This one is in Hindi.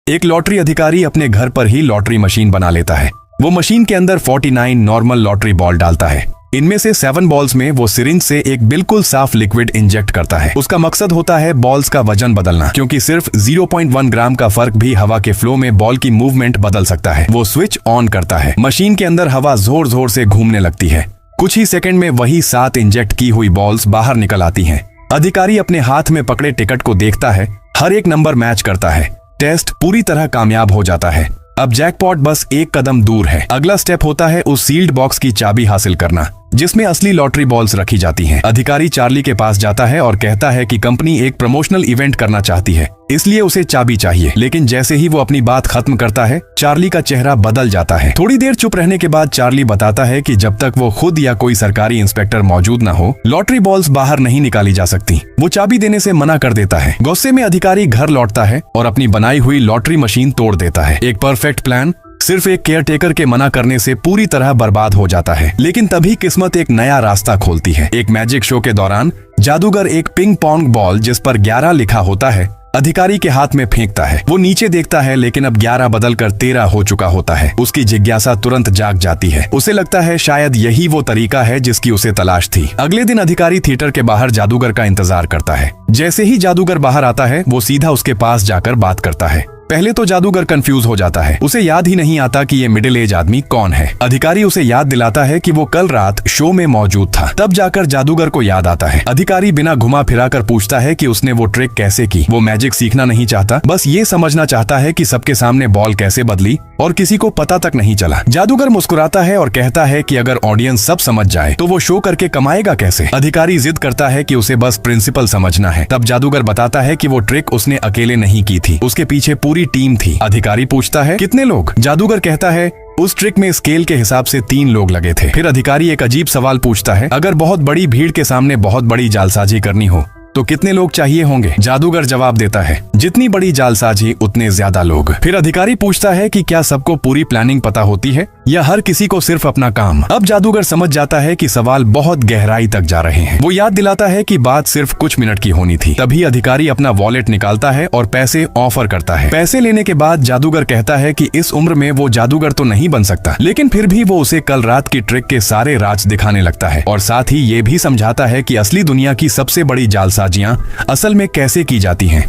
एक लॉटरी अधिकारी अपने घर पर ही लॉटरी मशीन बना लेता है। वो मशीन के अंदर 49 नॉर्मल लॉटरी बॉल डालता है। इनमें से 7 बॉल्स में वो सिरिंज से एक बिल्कुल साफ लिक्विड इंजेक्ट करता है। उसका मकसद होता है बॉल्स का वजन बदलना, क्योंकि सिर्फ 0.1 ग्राम का फर्क भी हवा के फ्लो में बॉल की मूवमेंट बदल सकता है। वो स्विच ऑन करता है, मशीन के अंदर हवा जोर जोर से घूमने लगती है। कुछ ही सेकंड में वही 7 इंजेक्ट की हुई बॉल्स बाहर निकल आती हैं। अधिकारी अपने हाथ में पकड़े टिकट को देखता है, हर एक नंबर मैच करता है। टेस्ट पूरी तरह कामयाब हो जाता है। अब जैकपॉट बस एक कदम दूर है। अगला स्टेप होता है उस सील्ड बॉक्स की चाबी हासिल करना, जिसमें असली लॉटरी बॉल्स रखी जाती हैं। अधिकारी चार्ली के पास जाता है और कहता है कि कंपनी एक प्रमोशनल इवेंट करना चाहती है, इसलिए उसे चाबी चाहिए। लेकिन जैसे ही वो अपनी बात खत्म करता है, चार्ली का चेहरा बदल जाता है। थोड़ी देर चुप रहने के बाद चार्ली बताता है कि जब तक वो खुद या कोई सरकारी इंस्पेक्टर मौजूद न हो, लॉटरी बॉल्स बाहर नहीं निकाली जा सकती। वो चाबी देने से मना कर देता है। गुस्से में अधिकारी घर लौटता है और अपनी बनाई हुई लॉटरी मशीन तोड़ देता है। एक परफेक्ट प्लान सिर्फ एक केयरटेकर के मना करने से पूरी तरह बर्बाद हो जाता है। लेकिन तभी किस्मत एक नया रास्ता खोलती है। एक मैजिक शो के दौरान जादूगर एक पिंग पोंग बॉल जिस पर 11 लिखा होता है अधिकारी के हाथ में फेंकता है। वो नीचे देखता है, लेकिन अब 11 बदलकर 13 हो चुका होता है। उसकी जिज्ञासा तुरंत जाग जाती है। उसे लगता है शायद यही वो तरीका है जिसकी उसे तलाश थी। अगले दिन अधिकारी थिएटर के बाहर जादूगर का इंतजार करता है। जैसे ही जादूगर बाहर आता है, वो सीधा उसके पास जाकर बात करता है। पहले तो जादूगर कंफ्यूज हो जाता है। उसे याद ही नहीं आता कि ये मिडिल एज आदमी कौन है। अधिकारी उसे याद दिलाता है कि वो कल रात शो में मौजूद था। तब जाकर जादूगर को याद आता है। अधिकारी बिना घुमा फिरा कर पूछता है कि उसने वो ट्रिक कैसे की। वो मैजिक सीखना नहीं चाहता, बस ये समझना चाहता है कि सबके सामने बॉल कैसे बदली और किसी को पता तक नहीं चला। जादूगर मुस्कुराता है और कहता है कि अगर ऑडियंस सब समझ जाए तो वो शो करके कमाएगा कैसे। अधिकारी जिद करता है कि उसे बस प्रिंसिपल समझना है। तब जादूगर बताता है कि वो ट्रिक उसने अकेले नहीं की थी, उसके पीछे पूरी टीम थी। अधिकारी पूछता है कितने लोग? जादूगर कहता है उस ट्रिक में स्केल के हिसाब से 3 लोग लगे थे। फिर अधिकारी एक अजीब सवाल पूछता है, अगर बहुत बड़ी भीड़ के सामने बहुत बड़ी जालसाजी करनी हो तो कितने लोग चाहिए होंगे? जादूगर जवाब देता है, जितनी बड़ी जालसाजी उतने ज्यादा लोग। फिर अधिकारी पूछता है कि क्या सबको पूरी प्लानिंग पता होती है या हर किसी को सिर्फ अपना काम? अब जादूगर समझ जाता है कि सवाल बहुत गहराई तक जा रहे हैं। वो याद दिलाता है कि बात सिर्फ कुछ मिनट की होनी थी। तभी अधिकारी अपना वॉलेट निकालता है और पैसे ऑफर करता है। पैसे लेने के बाद जादूगर कहता है कि इस उम्र में वो जादूगर तो नहीं बन सकता, लेकिन फिर भी वो उसे कल रात की ट्रिक के सारे राज दिखाने लगता है और साथ ही ये भी समझाता है कि असली दुनिया की सबसे बड़ी जालसाजियां असल में कैसे की जाती हैं।